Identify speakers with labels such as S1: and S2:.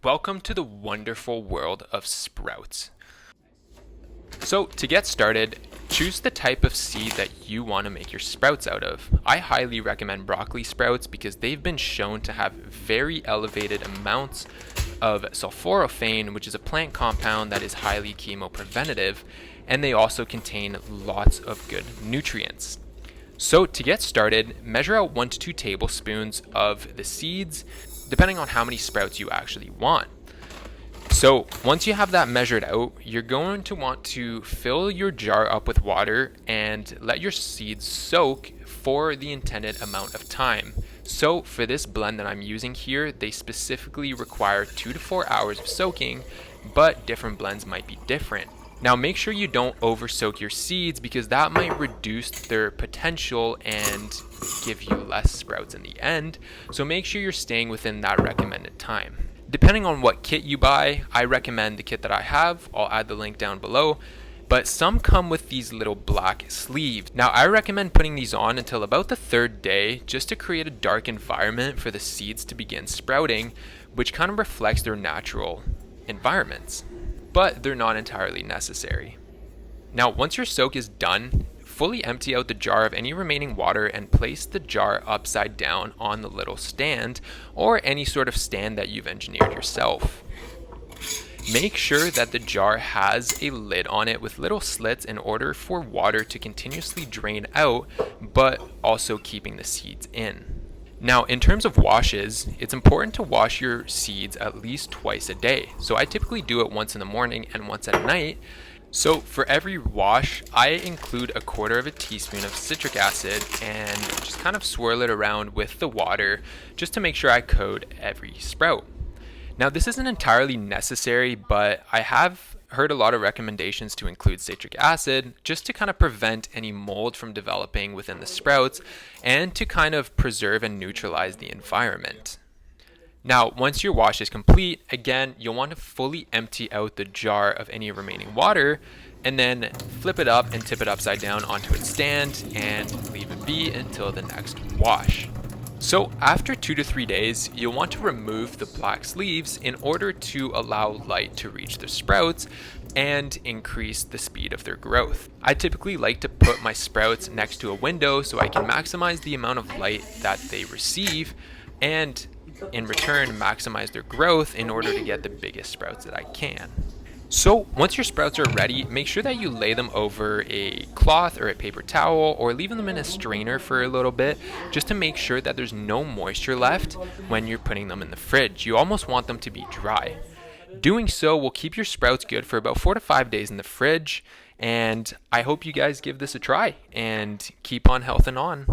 S1: Welcome to the wonderful world of sprouts. So to get started, choose the type of seed that you want to make your sprouts out of. I highly recommend broccoli sprouts because they've been shown to have very elevated amounts of sulforaphane, which is a plant compound that is highly chemopreventative, and they also contain lots of good nutrients. So to get started, measure out 1 to 2 tablespoons of the seeds, depending on how many sprouts you actually want. So once you have that measured out, you're going to want to fill your jar up with water and let your seeds soak for the intended amount of time. So for this blend that I'm using here, they specifically require 2 to 4 hours of soaking, but different blends might be different. Now make sure you don't over soak your seeds because that might reduce their potential and give you less sprouts in the end. So make sure you're staying within that recommended time. Depending on what kit you buy, I recommend the kit that I have. I'll add the link down below. But some come with these little black sleeves. Now I recommend putting these on until about the 3rd day just to create a dark environment for the seeds to begin sprouting, which kind of reflects their natural environments. But they're not entirely necessary. Now once your soak is done, fully empty out the jar of any remaining water and place the jar upside down on the little stand or any sort of stand that you've engineered yourself. Make sure that the jar has a lid on it with little slits in order for water to continuously drain out, but also keeping the seeds in. Now, in terms of washes, it's important to wash your seeds at least twice a day. So I typically do it once in the morning and once at night. So for every wash, I include 1/4 teaspoon of citric acid and just kind of swirl it around with the water just to make sure I coat every sprout. Now this isn't entirely necessary, but I have heard a lot of recommendations to include citric acid just to kind of prevent any mold from developing within the sprouts and to kind of preserve and neutralize the environment. Now, once your wash is complete, again, you'll want to fully empty out the jar of any remaining water and then flip it up and tip it upside down onto its stand and leave it be until the next wash. So after 2 to 3 days, you'll want to remove the black sleeves in order to allow light to reach the sprouts and increase the speed of their growth. I typically like to put my sprouts next to a window so I can maximize the amount of light that they receive and in return maximize their growth in order to get the biggest sprouts that I can. So once your sprouts are ready, make sure that you lay them over a cloth or a paper towel or leave them in a strainer for a little bit just to make sure that there's no moisture left when you're putting them in the fridge. You almost want them to be dry. Doing so will keep your sprouts good for about 4 to 5 days in the fridge, and I hope you guys give this a try and keep on healthing on.